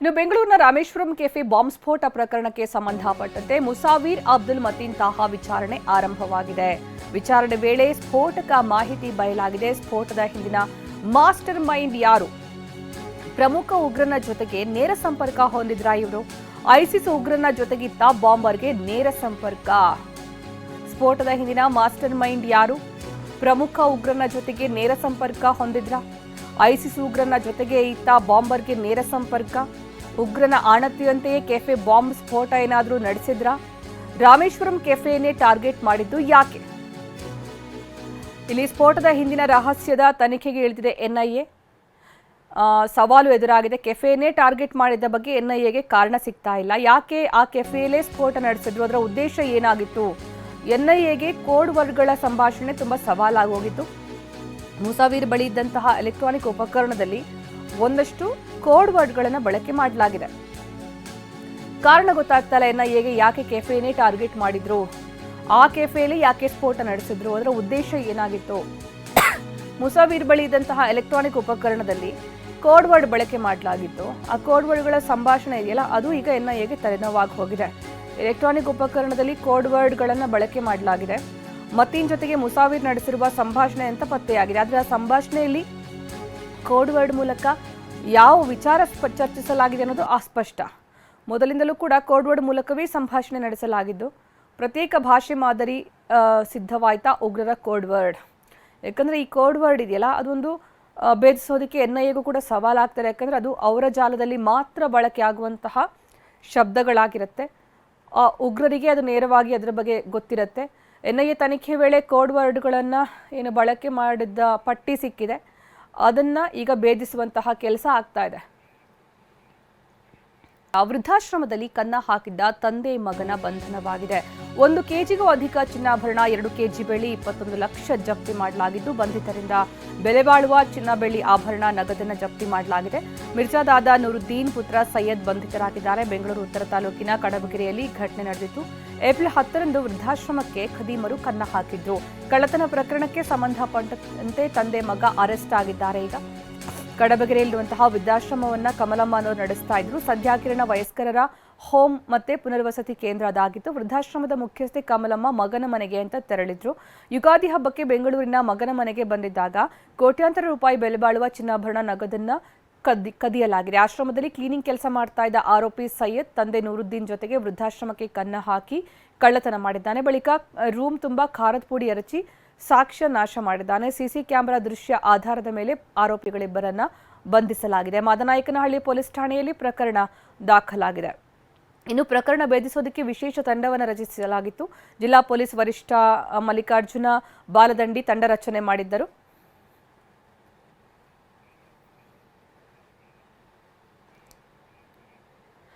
ಇನ್ನು ಬೆಂಗಳೂರಿನ Rameswaram cafe bomb ಸ್ಫೋಟ ಪ್ರಕರಣಕ್ಕೆ ಸಂಬಂಧಪಟ್ಟಂತೆ ಮುಸಾವೀರ್ ಅಬ್ದುಲ್ ಮತೀನ್ ತಾಹಾ ವಿಚಾರಣೆ ಆರಂಭವಾಗಿದೆ. ವಿಚಾರಣೆ ವೇಳೆ ಸ್ಫೋಟಕ ಮಾಹಿತಿ ಬಯಲಾಗಿದೆ. ಸ್ಫೋಟದ ಹಿಂದಿನ ಮಾಸ್ಟರ್ ಮೈಂಡ್ ಯಾರು? ಪ್ರಮುಖ ಉಗ್ರನ ಜೊತೆಗೆ ನೇರ ಸಂಪರ್ಕ ಹೊಂದಿದ್ರಾ ಇವರು? ಐಸಿಸ್ ಉಗ್ರನ ಜೊತೆಗಿತ್ತ ಬಾಂಬರ್ಗೆ ನೇರ ಸಂಪರ್ಕ. ಸ್ಫೋಟದ ಹಿಂದಿನ ಮಾಸ್ಟರ್ ಮೈಂಡ್ ಯಾರು? ಪ್ರಮುಖ ಉಗ್ರನ ಜೊತೆಗೆ ನೇರ ಸಂಪರ್ಕ ಹೊಂದಿದ್ರಾ? ಐಸಿಸ್ ಉಗ್ರನ ಜೊತೆಗೆ ಇತ್ತ ಬಾಂಬರ್ಗೆ ನೇರ ಸಂಪರ್ಕ. ಉಗ್ರನ ಆಣತಿಯಂತೆಯೇ ಕೆಫೆ ಬಾಂಬ್ ಸ್ಫೋಟ ಏನಾದರೂ ನಡೆಸಿದ್ರಾ? ರಾಮೇಶ್ವರಂ ಕೆಫೆಯನ್ನೇ ಟಾರ್ಗೆಟ್ ಮಾಡಿದ್ದು ಯಾಕೆ? ಇಲ್ಲಿ ಸ್ಫೋಟದ ಹಿಂದಿನ ರಹಸ್ಯದ ತನಿಖೆಗೆ ಇಳಿದಿದೆ ಎನ್ಐಎ. ಸವಾಲು ಎದುರಾಗಿದೆ. ಕೆಫೆಯನ್ನೇ ಟಾರ್ಗೆಟ್ ಮಾಡಿದ ಬಗ್ಗೆ ಎನ್ಐಎಗೆ ಕಾರಣ ಸಿಗ್ತಾ ಇಲ್ಲ. ಯಾಕೆ ಆ ಕೆಫೆಯಲ್ಲೇ ಸ್ಫೋಟ ನಡೆಸಿದ್ರು? ಅದರ ಉದ್ದೇಶ ಏನಾಗಿತ್ತು? ಎನ್ಐಎಗೆ ಕೋಡ್ ವರ್ಡ್ಗಳ ಸಂಭಾಷಣೆ ತುಂಬಾ ಸವಾಲಾಗೋಗಿತ್ತು. ಮುಸಾವೀರ್ ಬಳಿ ಇದ್ದಂತಹ ಎಲೆಕ್ಟ್ರಾನಿಕ್ ಉಪಕರಣದಲ್ಲಿ ಒಂದಷ್ಟು ಕೋಡ್ ವರ್ಡ್ಗಳನ್ನು ಬಳಕೆ ಮಾಡಲಾಗಿದೆ. ಕಾರಣ ಗೊತ್ತಾಗ್ತಾ ಇಲ್ಲ ಎನ್ಐಎಗೆ. ಯಾಕೆ ಕೆಫೆಯನ್ನೇ ಟಾರ್ಗೆಟ್ ಮಾಡಿದ್ರು? ಆ ಕೆಫೆಯಲ್ಲಿ ಯಾಕೆ ಸ್ಫೋಟ ನಡೆಸಿದ್ರು? ಅದರ ಉದ್ದೇಶ ಏನಾಗಿತ್ತು? ಮುಸಾವೀರ್ ಬಳಿ ಇದ್ದಂತಹ ಎಲೆಕ್ಟ್ರಾನಿಕ್ ಉಪಕರಣದಲ್ಲಿ ಕೋಡ್ ವರ್ಡ್ ಬಳಕೆ ಮಾಡಲಾಗಿತ್ತು. ಆ ಕೋಡ್ ವರ್ಡ್ಗಳ ಸಂಭಾಷಣೆ ಇದೆಯಲ್ಲ, ಅದು ಈಗ ಎನ್ಐಎಗೆ ತಲೆನೋವಾಗಿ ಹೋಗಿದೆ. ಎಲೆಕ್ಟ್ರಾನಿಕ್ ಉಪಕರಣದಲ್ಲಿ ಕೋಡ್ ವರ್ಡ್ಗಳನ್ನು ಬಳಕೆ ಮಾಡಲಾಗಿದೆ. ಮತೀನ್ ಜೊತೆಗೆ ಮುಸಾವೀರ್ ನಡೆಸಿರುವ ಸಂಭಾಷಣೆ ಅಂತ ಪತ್ತೆಯಾಗಿದೆ. ಆದರೆ ಆ ಸಂಭಾಷಣೆಯಲ್ಲಿ ಕೋಡ್ ವರ್ಡ್ ಮೂಲಕ ಯಾವ ವಿಚಾರ ಚರ್ಚಿಸಲಾಗಿದೆ ಅನ್ನೋದು ಅಸ್ಪಷ್ಟ. ಮೊದಲಿಂದಲೂ ಕೂಡ ಕೋಡ್ ವರ್ಡ್ ಮೂಲಕವೇ ಸಂಭಾಷಣೆ ನಡೆಸಲಾಗಿದ್ದು. ಪ್ರತ್ಯೇಕ ಭಾಷೆ ಮಾದರಿ ಸಿದ್ಧವಾಯ್ತಾ ಉಗ್ರರ ಕೋಡ್ ವರ್ಡ್? ಯಾಕಂದರೆ ಈ ಕೋಡ್ ವರ್ಡ್ ಇದೆಯಲ್ಲ, ಅದೊಂದು ಭೇದಿಸೋದಕ್ಕೆ ಎನ್ಐಎಗೂ ಕೂಡ ಸವಾಲಾಗ್ತಾರೆ. ಯಾಕಂದರೆ ಅದು ಅವರ ಜಾಲದಲ್ಲಿ ಮಾತ್ರ ಬಳಕೆ ಆಗುವಂತಹ ಶಬ್ದಗಳಾಗಿರುತ್ತೆ. ಉಗ್ರರಿಗೆ ಅದು ನೇರವಾಗಿ ಅದರ ಬಗ್ಗೆ ಗೊತ್ತಿರುತ್ತೆ. ಎನ್ಐಎ ತನಿಖೆ ವೇಳೆ ಕೋಡ್ ವರ್ಡ್ಗಳನ್ನು ಏನು ಬಳಕೆ ಮಾಡಿದ್ದ ಪಟ್ಟಿ ಸಿಕ್ಕಿದೆ. ಅದನ್ನು ಈಗ ಭೇದಿಸುವಂತಹ ಕೆಲಸ ಆಗ್ತಾ ಇದೆ. ವೃದ್ಧಾಶ್ರಮದಲ್ಲಿ ಕನ್ನ ಹಾಕಿದ್ದ ತಂದೆ ಮಗನ ಬಂಧನವಾಗಿದೆ. 1 ಕೆಜಿಗೂ ಅಧಿಕ ಚಿನ್ನಾಭರಣ, 2 ಕೆಜಿ ಬೆಳ್ಳಿ, 21 ಲಕ್ಷ ಜಪ್ತಿ ಮಾಡಲಾಗಿದ್ದು, ಬಂಧಿತರಿಂದ ಬೆಲೆ ಬಾಳುವ ಚಿನ್ನ ಬೆಳ್ಳಿ ಆಭರಣ ನಗದನ್ನು ಜಪ್ತಿ ಮಾಡಲಾಗಿದೆ. ಮಿರ್ಜಾದಾದ ನೂರುದ್ದೀನ್ ಪುತ್ರ ಸೈಯದ್ ಬಂಧಿತರಾಗಿದ್ದಾರೆ. ಬೆಂಗಳೂರು ಉತ್ತರ ತಾಲೂಕಿನ ಕಡಬಗೆರೆಯಲ್ಲಿ ಘಟನೆ ನಡೆದಿತ್ತು. ಏಪ್ರಿಲ್ 10ರಂದು ವೃದ್ಧಾಶ್ರಮಕ್ಕೆ ಖದೀಮರು ಕನ್ನ ಹಾಕಿದ್ರು. ಕಳ್ಳತನ ಪ್ರಕರಣಕ್ಕೆ ಸಂಬಂಧಪಟ್ಟಂತೆ ತಂದೆ ಮಗ ಅರೆಸ್ಟ್ ಆಗಿದ್ದಾರೆ. ಈಗ ಕಡಬಗೆರೆಯಲ್ಲಿರುವಂತಹ ವೃದ್ಧಾಶ್ರಮವನ್ನ ಕಮಲಮ್ಮ ಅನ್ನೋರು ನಡೆಸ್ತಾ ಇದ್ರು. ಸಂಧ್ಯಾಕಿರಣ ವಯಸ್ಕರರ ಹೋಮ್ ಮತ್ತೆ ಪುನರ್ವಸತಿ ಕೇಂದ್ರ ಅದಾಗಿತ್ತು. ವೃದ್ಧಾಶ್ರಮದ ಮುಖ್ಯಸ್ಥೆ ಕಮಲಮ್ಮ ಮಗನ ಮನೆಗೆ ಅಂತ ತೆರಳಿದ್ರು. ಯುಗಾದಿ ಹಬ್ಬಕ್ಕೆ ಬೆಂಗಳೂರಿನ ಮಗನ ಮನೆಗೆ ಬಂದಿದ್ದಾಗ ಕೋಟ್ಯಾಂತರ ರೂಪಾಯಿ ಬೆಲೆ ಬಾಳುವ ಚಿನ್ನಾಭರಣ ನಗದನ್ನ ಕದಿಯಲಾಗಿದೆ. ಆಶ್ರಮದಲ್ಲಿ ಕ್ಲೀನಿಂಗ್ ಕೆಲಸ ಮಾಡ್ತಾ ಇದ್ದ ಆರೋಪಿ ಸೈಯದ್ ತಂದೆ ನೂರುದ್ದೀನ್ ಜೊತೆಗೆ ವೃದ್ಧಾಶ್ರಮಕ್ಕೆ ಕನ್ನ ಹಾಕಿ ಕಳ್ಳತನ ಮಾಡಿದ್ದಾನೆ. ಬಳಿಕ ರೂಮ್ ತುಂಬಾ ಖಾರದ ಪುಡಿ ಎರಚಿ ಸಾಕ್ಷ್ಯ ನಾಶ ಮಾಡಿದ್ದಾನೆ. ಸಿಸಿ ಕ್ಯಾಮೆರಾ ದೃಶ್ಯ ಆಧಾರದ ಮೇಲೆ ಆರೋಪಿಗಳಿಬ್ಬರನ್ನ ಬಂಧಿಸಲಾಗಿದೆ. ಮಾದನಾಯಕನಹಳ್ಳಿ ಪೊಲೀಸ್ ಠಾಣೆಯಲ್ಲಿ ಪ್ರಕರಣ ದಾಖಲಾಗಿದೆ. ಇನ್ನು ಪ್ರಕರಣ ಭೇದಿಸೋದಕ್ಕೆ ವಿಶೇಷ ತಂಡವನ್ನು ರಚಿಸಲಾಗಿತ್ತು. ಜಿಲ್ಲಾ ಪೊಲೀಸ್ ವರಿಷ್ಠ ಮಲ್ಲಿಕಾರ್ಜುನ ಬಾಲದಂಡಿ ತಂಡ ರಚನೆ ಮಾಡಿದ್ದರು.